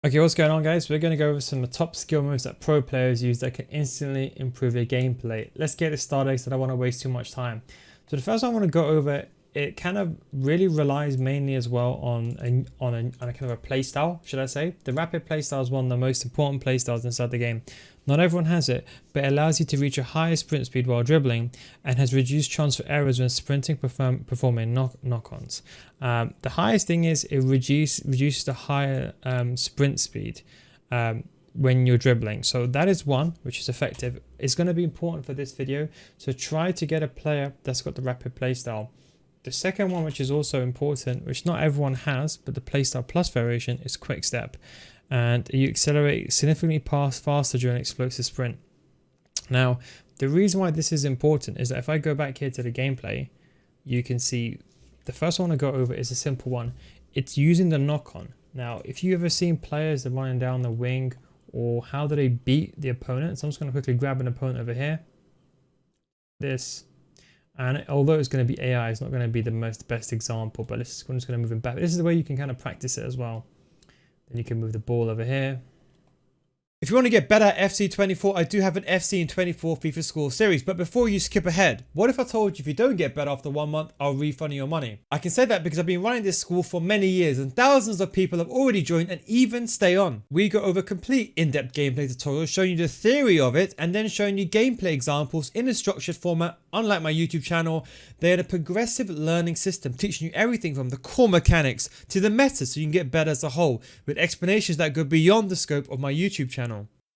Okay, what's going on, guys? We're going to go over some of the top skill moves that pro players use that can instantly improve their gameplay. Let's get it started because I don't want to waste too much time. So the first one I want to go over, it kind of really relies mainly as well on a kind of a play style, should I say. The rapid play style is one of the most important play styles inside the game. Not everyone has it, but it allows you to reach a higher sprint speed while dribbling and has reduced chance for errors when sprinting performing knock-ons. The highest thing is it reduces the higher sprint speed when you're dribbling. So that is one which is effective. It's going to be important for this video, so try to get a player that's got the rapid play style. The second one, which is also important, which not everyone has, but the playstyle plus variation, is quick step. And you accelerate significantly faster during explosive sprint. Now, the reason why this is important is that if I go back here to the gameplay, you can see the first one I go over is a simple one. It's using the knock-on. Now, if you've ever seen players that are running down the wing, or how do they beat the opponent? So I'm just going to quickly grab an opponent over here. And although it's going to be AI, it's not going to be the best example, but I'm just going to move him back. This is the way you can kind of practice it as well. Then you can move the ball over here. If you want to get better at FC24, I do have an FC24 FIFA School Series. But before you skip ahead, what if I told you if you don't get better after 1 month, I'll refund you your money? I can say that because I've been running this school for many years and thousands of people have already joined and even stay on. We go over complete in-depth gameplay tutorials showing you the theory of it and then showing you gameplay examples in a structured format. Unlike my YouTube channel, they're a progressive learning system teaching you everything from the core mechanics to the meta so you can get better as a whole, with explanations that go beyond the scope of my YouTube channel.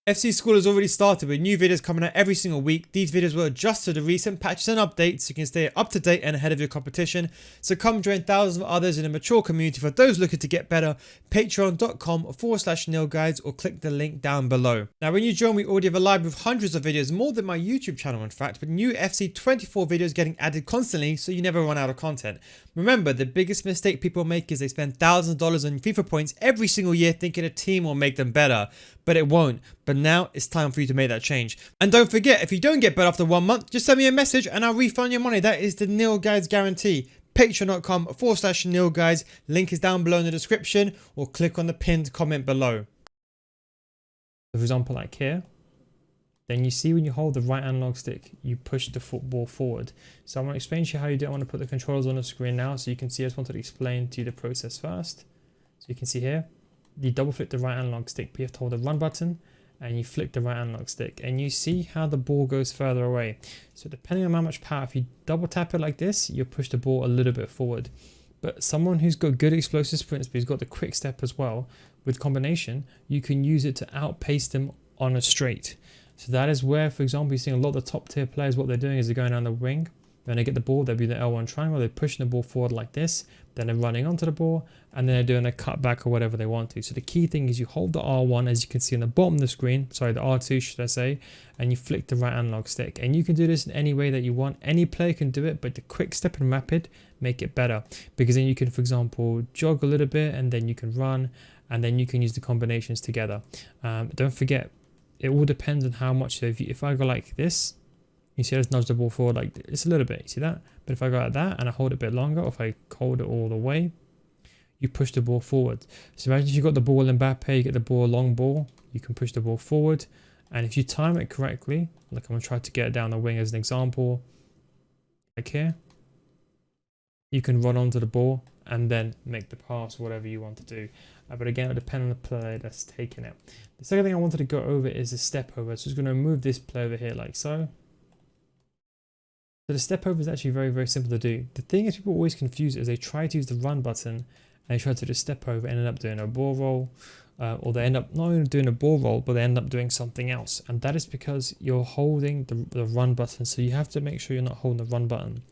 FC School has already started with new videos coming out every single week. These videos will adjust to the recent patches and updates so you can stay up to date and ahead of your competition. So come join thousands of others in a mature community for those looking to get better. Patreon.com/nilguides or click the link down below. Now when you join, we already have a library of hundreds of videos, more than my YouTube channel in fact, with new FC24 videos getting added constantly so you never run out of content. Remember, the biggest mistake people make is they spend thousands of dollars on FIFA points every single year thinking a team will make them better, but it won't. But now it's time for you to make that change. And don't forget, if you don't get better after 1 month, just send me a message and I'll refund your money. That is the Nil Guides guarantee. Patreon.com/nilguides. Link is down below in the description or click on the pinned comment below. For example, like here, then you see when you hold the right analog stick, you push the football forward. So I want to explain to you how you do it. I want to put the controls on the screen now so you can see. I just wanted to explain to you the process first. So you can see here, you double flick the right analog stick, but you have to hold the run button and you flick the right analog stick and you see how the ball goes further away. So depending on how much power, if you double tap it like this, you'll push the ball a little bit forward. But someone who's got good explosive sprint speed, who's got the quick step as well, with combination, you can use it to outpace them on a straight. So that is where, for example, you're seeing a lot of the top tier players, what they're doing is they're going down the wing. When they get the ball, they'll be the L1 triangle, they're pushing the ball forward like this, then they're running onto the ball, and then they're doing a cutback or whatever they want to. So the key thing is you hold the R1, as you can see on the bottom of the screen, sorry, the R2 should I say, and you flick the right analog stick. And you can do this in any way that you want. Any player can do it, but the quick step and rapid make it better. Because then you can, for example, jog a little bit, and then you can run, and then you can use the combinations together. Don't forget, it all depends on how much. So if I go like this, you see I just nudge the ball forward like it's a little bit, you see that? But if I go like that and I hold it a bit longer, or if I hold it all the way, you push the ball forward. So imagine if you got the ball in Mbappe, you get the ball, long ball, you can push the ball forward. And if you time it correctly, like I'm gonna try to get it down the wing as an example, like here, you can run onto the ball and then make the pass, whatever you want to do. But again, it depends on the player that's taking it. The second thing I wanted to go over is the step over. So I'm just gonna move this play over here like so. So the step over is actually very, very simple to do. The thing is people always confuse it is they try to use the run button and they try to do the step over and end up doing a ball roll, or they end up not only doing a ball roll, but they end up doing something else. And that is because you're holding the run button. So you have to make sure you're not holding the run button.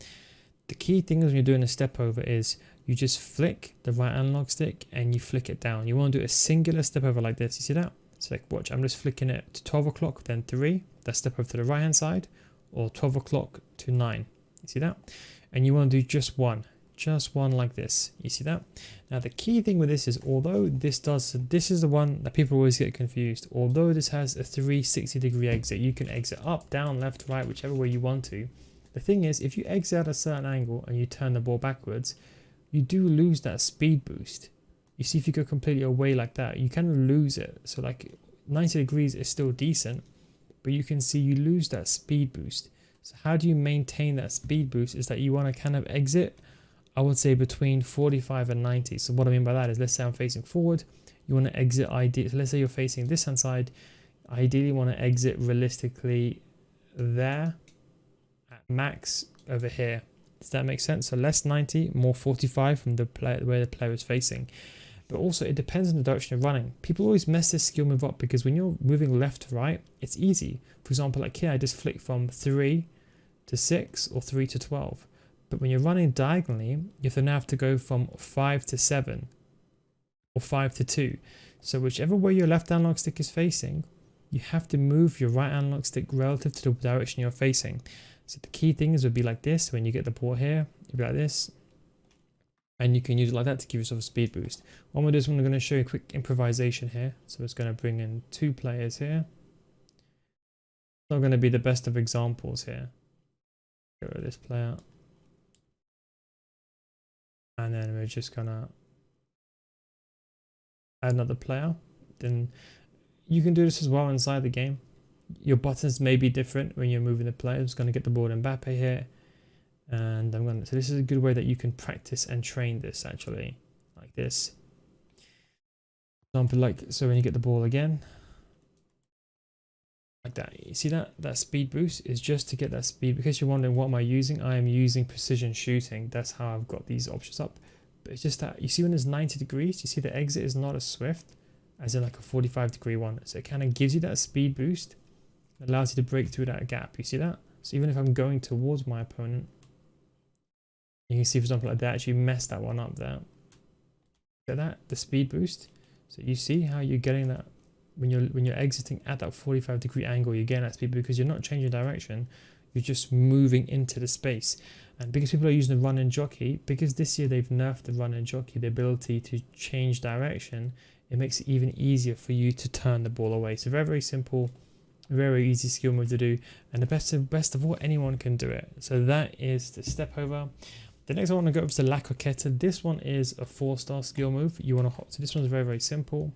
The key thing is when you're doing a step over is you just flick the right analog stick and you flick it down. You want to do a singular step over like this. You see that? So like watch, I'm just flicking it to 12 o'clock, then 3. That's step over to the right hand side. Or 12 o'clock to 9. You see that? And you want to do just one like this. You see that? Now the key thing with this is, although this is the one that people always get confused. Although this has a 360-degree exit, you can exit up, down, left, right, whichever way you want to. The thing is, if you exit at a certain angle and you turn the ball backwards, you do lose that speed boost. you see if you go completely away like that, you kind of lose it. So like 90 degrees is still decent, but you can see you lose that speed boost. So how do you maintain that speed boost is that you want to kind of exit, I would say between 45 and 90. So what I mean by that is, let's say I'm facing forward, you want to exit ideally. So let's say you're facing this hand side, ideally want to exit realistically there at max over here. Does that make sense? So less 90, more 45 from the player, where the player is facing. But also it depends on the direction you're running. People always mess this skill move up because when you're moving left to right, it's easy. For example, like here, I just flick from 3 to 6 or 3 to 12. But when you're running diagonally, you now have to go from 5 to 7 or 5 to 2. So whichever way your left analog stick is facing, you have to move your right analog stick relative to the direction you're facing. So the key thing is would be like this. When you get the ball here, you'd be like this. And you can use it like that to give yourself a speed boost. What I'm going to do is I'm going to show you a quick improvisation here. So it's going to bring in 2 players here. It's not going to be the best of examples here. Get rid of this player. And then we're just going to add another player. Then you can do this as well inside the game. Your buttons may be different when you're moving the player. I'm just going to get the ball in Mbappe here. And so this is a good way that you can practice and train this actually, like this. For example, so when you get the ball again, like that, you see that speed boost is just to get that speed. Because you're wondering what am I using, I am using precision shooting. That's how I've got these options up. But it's just that you see when there's 90 degrees, you see the exit is not as swift as in like a 45-degree one. So it kind of gives you that speed boost, allows you to break through that gap. You see that? So even if I'm going towards my opponent, you can see, for example, like they actually messed that one up there. Get that? The speed boost. So you see how you're getting that when you're exiting at that 45-degree angle, you're getting that speed because you're not changing direction. You're just moving into the space. And because people are using the run and jockey, because this year they've nerfed the run and jockey, the ability to change direction, it makes it even easier for you to turn the ball away. So very, very simple, very easy skill move to do. And the best of all, anyone can do it. So that is the step over. The next one I want to go over is the laqueta. This one is a 4-star skill move. You want to so this one's very, very simple.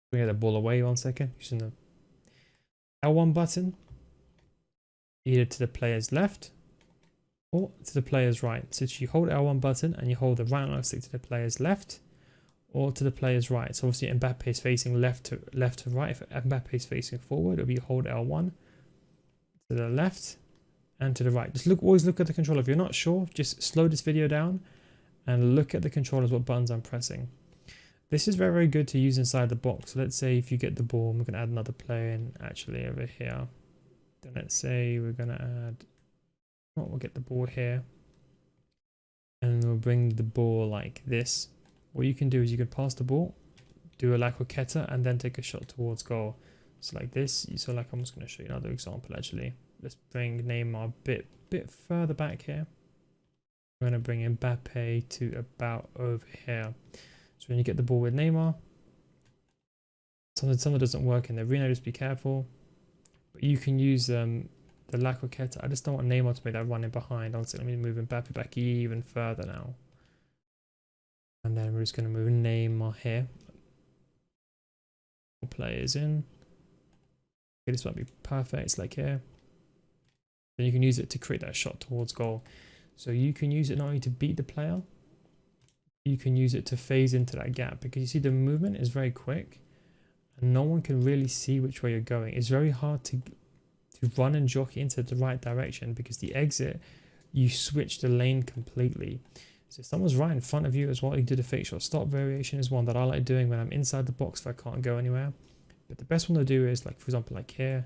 Bring the ball away 1 second using the L1 button, either to the player's left or to the player's right. So you hold L1 button and you hold the right analog stick to the player's left or to the player's right. So obviously Mbappe is facing left to right. If Mbappe is facing forward, it'll be hold L1 to the left and to the right. Just always look at the controller. If you're not sure, just slow this video down and look at the controllers, what buttons I'm pressing. This is very, very good to use inside the box. So let's say if you get the ball, we're going to add another player in actually over here. Then let's say we're going to add, we'll get the ball here and we'll bring the ball like this. What you can do is you can pass the ball, do a laqueta, and then take a shot towards goal. So like this. So like I'm just going to show you another example actually. Let's bring Neymar a bit further back here. We're going to bring Mbappe to about over here. So when you get the ball with Neymar, something doesn't work in the arena, just be careful. But you can use the laqueta. I just don't want Neymar to make that run in behind. Let me move Mbappe back even further now. And then we're just going to move Neymar here. Players in. Okay, this might be perfect. It's like here. Then you can use it to create that shot towards goal. So you can use it not only to beat the player, you can use it to phase into that gap, because you see the movement is very quick and no one can really see which way you're going. It's very hard to run and jockey into the right direction, because the exit, you switch the lane completely. So if someone's right in front of you as well, you do the fake shot stop variation is one that I like doing when I'm inside the box if I can't go anywhere. But the best one to do is, like, for example, like here,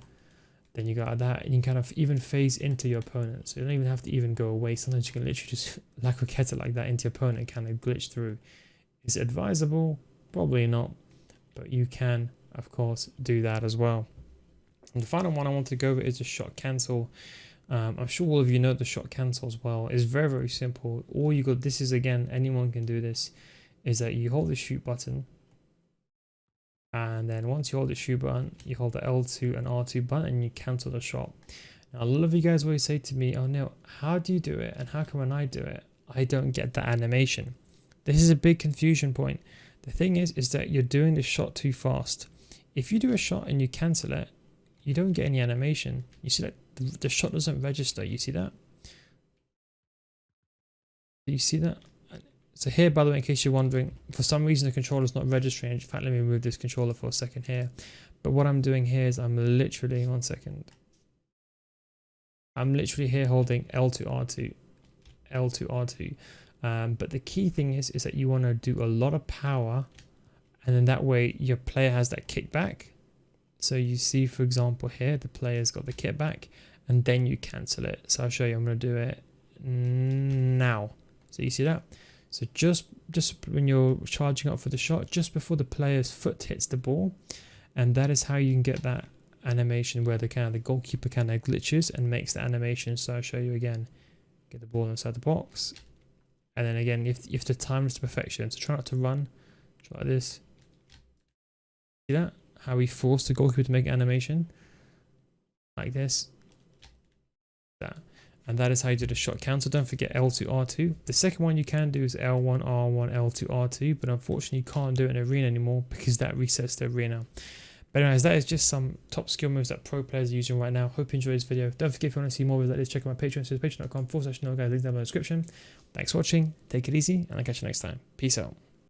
then you got that, and you can kind of even phase into your opponent. So you don't even have to even go away. Sometimes you can literally just laqueta like that into your opponent and kind of glitch through. Is it advisable? Probably not. But you can, of course, do that as well. And the final one I want to go over is the shot cancel. I'm sure all of you know the shot cancel as well. It's very, very simple. All you got, this is, again, anyone can do this, is that you hold the shoot button. And then once you hold the shoot button, you hold the L2 and R2 button and you cancel the shot. Now, a lot of you guys always say to me, oh no, how do you do it? And how come when I do it, I don't get that animation? This is a big confusion point. The thing is that you're doing the shot too fast. If you do a shot and you cancel it, you don't get any animation. You see that the shot doesn't register. You see that? You see that? So here, by the way, in case you're wondering, for some reason the controller's not registering. In fact, let me remove this controller for a second here. But what I'm doing here is I'm literally, one second. I'm literally here holding L to R2, L to R2. But the key thing is that you want to do a lot of power, and then that way your player has that kickback. So you see, for example, here the player's got the kickback, and then you cancel it. So I'll show you. I'm going to do it now. So you see that? So just when you're charging up for the shot, just before the player's foot hits the ball, and that is how you can get that animation where the goalkeeper kind of glitches and makes the animation. So I'll show you again. Get the ball inside the box, and then again, if the time is to perfection, so try not to run. Try like this. See that? How we force the goalkeeper to make animation like this. That. And that is how you do the shot count. So don't forget L to R2. The second one you can do is L1, R1, L to R2, but unfortunately you can't do it in arena anymore because that resets the arena. But anyways, that is just some top skill moves that pro players are using right now. Hope you enjoyed this video. Don't forget, if you want to see more videos like this, check out my Patreon. So patreon.com/noguys, links down in the description. Thanks for watching. Take it easy, and I'll catch you next time. Peace out.